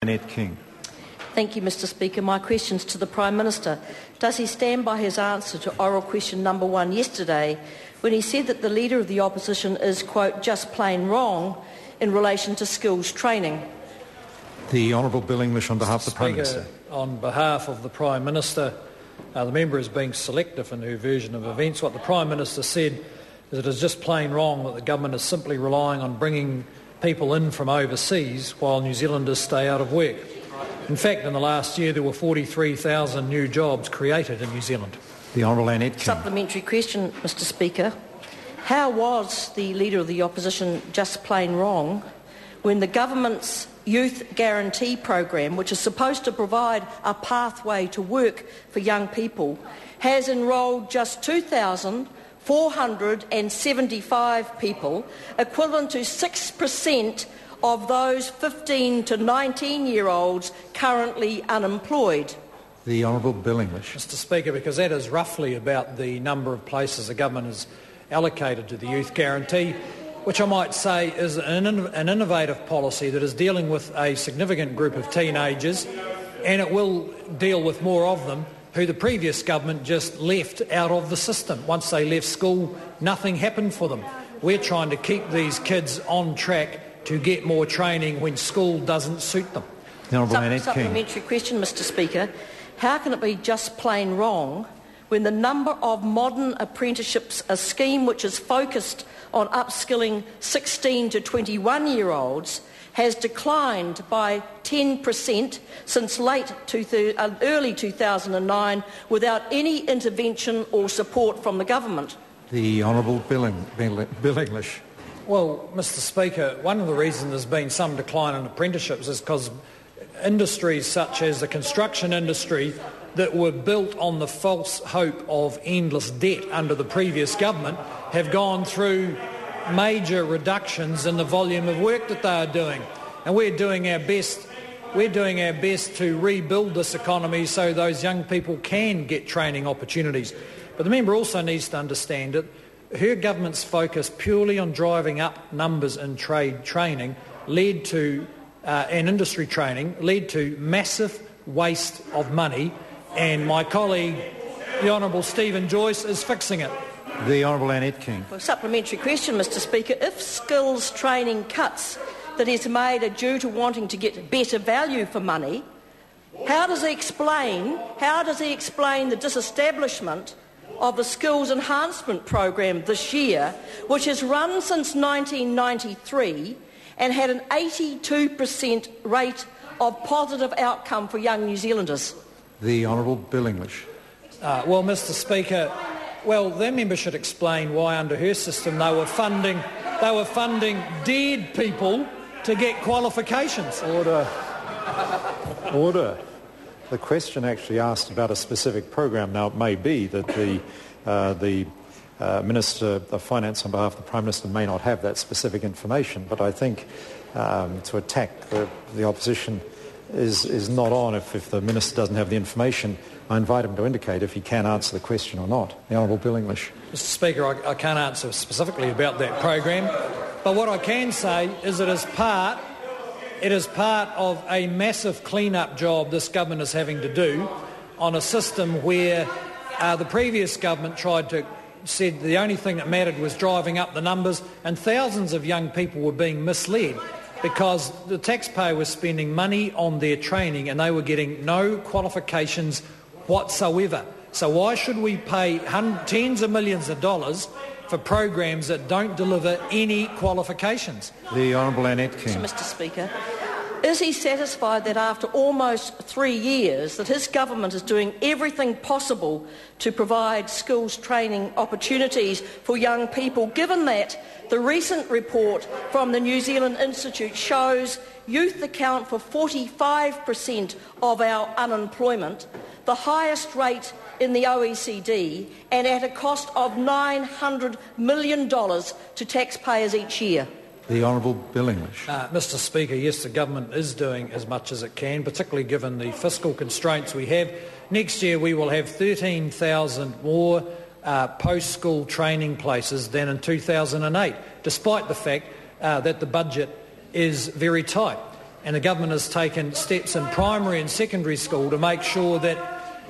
Annette King. Thank you, Mr Speaker. My question's to the Prime Minister. Does he stand by his answer to oral question number 1 yesterday when he said that the Leader of the Opposition is, quote, just plain wrong in relation to skills training? The Honourable Bill English on behalf of the Prime Minister. On behalf of the Prime Minister, the member is being selective in her version of events. What the Prime Minister said is it is just plain wrong that the government is simply relying on bringing people in from overseas while New Zealanders stay out of work. In fact, in the last year there were 43,000 new jobs created in New Zealand. The Honourable Annette King. Supplementary question, Mr Speaker. How was the Leader of the Opposition just plain wrong when the government's Youth Guarantee program, which is supposed to provide a pathway to work for young people, has enrolled just 2,475 people, equivalent to 6% of those 15 to 19-year-olds currently unemployed? The Honourable Bill English. Mr Speaker, because that is roughly about the number of places the government has allocated to the Youth Guarantee, which I might say is an innovative policy that is dealing with a significant group of teenagers, and it will deal with more of them who the previous government just left out of the system. Once they left school, nothing happened for them. We're trying to keep these kids on track to get more training when school doesn't suit them. The Honourable Annette King. Supplementary question, Mr Speaker. How can it be just plain wrong when the number of modern apprenticeships, a scheme which is focused on upskilling 16 to 21-year-olds, has declined by 10% since early 2009 without any intervention or support from the government? The Honourable Bill English. Well, Mr Speaker, one of the reasons there's been some decline in apprenticeships is because industries such as the construction industry that were built on the false hope of endless debt under the previous government have gone through major reductions in the volume of work that they are doing. And we're doing our best to rebuild this economy so those young people can get training opportunities. But the member also needs to understand that her government's focus purely on driving up numbers in trade training led to, and industry training, led to massive waste of money, and my colleague, the Honourable Stephen Joyce, is fixing it. The Honourable Annette King. Well, supplementary question, Mr Speaker. If skills training cuts that he's made are due to wanting to get better value for money, how does he explain the disestablishment of the Skills Enhancement Program this year, which has run since 1993 and had an 82% rate of positive outcome for young New Zealanders? The Honourable Bill English. Well, Mr Speaker, that member should explain why under her system they were funding dead people to get qualifications. Order. The question actually asked about a specific program. Now, it may be that the Minister of Finance on behalf of the Prime Minister may not have that specific information, but I think to attack the opposition is not on if the Minister doesn't have the information. I invite him to indicate if he can answer the question or not. The Honourable Bill English. Mr Speaker, I can't answer specifically about that program, but what I can say is it is part of a massive clean-up job this government is having to do on a system where the previous government said the only thing that mattered was driving up the numbers, and thousands of young people were being misled because the taxpayer was spending money on their training and they were getting no qualifications whatsoever. So why should we pay tens of millions of dollars for programs that don't deliver any qualifications? The Honourable Annette King. Mr Speaker, is he satisfied that after almost 3 years that his government is doing everything possible to provide skills training opportunities for young people, given that the recent report from the New Zealand Institute shows youth account for 45% of our unemployment, the highest rate in the OECD, and at a cost of $900 million to taxpayers each year? The Honourable Bill English. Mr Speaker, yes, the government is doing as much as it can, particularly given the fiscal constraints we have. Next year we will have 13,000 more post-school training places than in 2008, despite the fact that the budget is very tight. and the government has taken steps in primary and secondary school to make sure that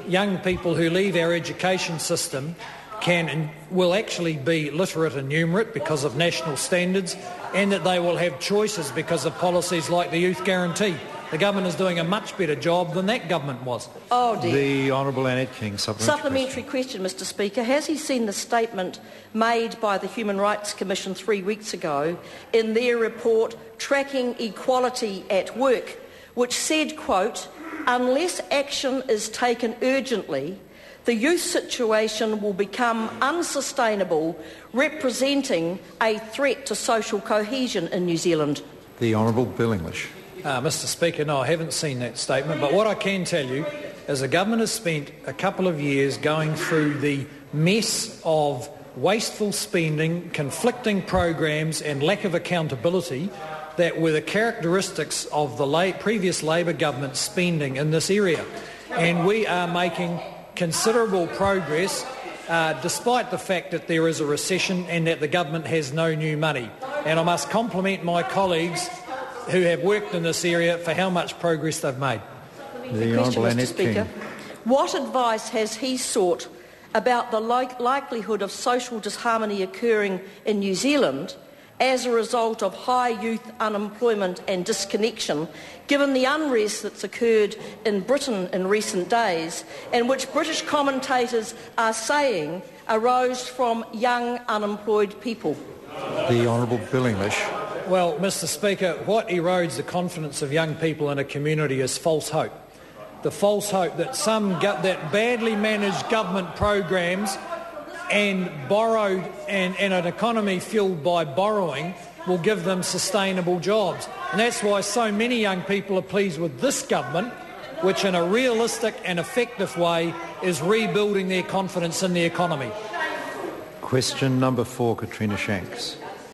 young people who leave our education system can and will actually be literate and numerate because of national standards, and that they will have choices because of policies like the Youth Guarantee. The government is doing a much better job than that government was. Oh dear. The Honourable Annette King, Supplementary question, Mr Speaker. Has he seen the statement made by the Human Rights Commission 3 weeks ago in their report Tracking Equality at Work, which said, quote, "Unless action is taken urgently, the youth situation will become unsustainable, representing a threat to social cohesion in New Zealand"? The Honourable Bill English. Mr Speaker, no, I haven't seen that statement, but what I can tell you is the government has spent a couple of years going through the mess of wasteful spending, conflicting programs and lack of accountability that were the characteristics of the previous Labor government spending in this area. And we are making considerable progress despite the fact that there is a recession and that the government has no new money. And I must compliment my colleagues who have worked in this area for how much progress they've made. The Honourable Annette King. What advice has he sought about the likelihood of social disharmony occurring in New Zealand as a result of high youth unemployment and disconnection, given the unrest that's occurred in Britain in recent days, and which British commentators are saying arose from young unemployed people? The Honourable Bill English. Well, Mr Speaker, what erodes the confidence of young people in a community is false hope. The false hope that that badly managed government programs and borrowed and an economy fuelled by borrowing will give them sustainable jobs. And that's why so many young people are pleased with this government, which in a realistic and effective way is rebuilding their confidence in the economy. Question number 4, Katrina Shanks.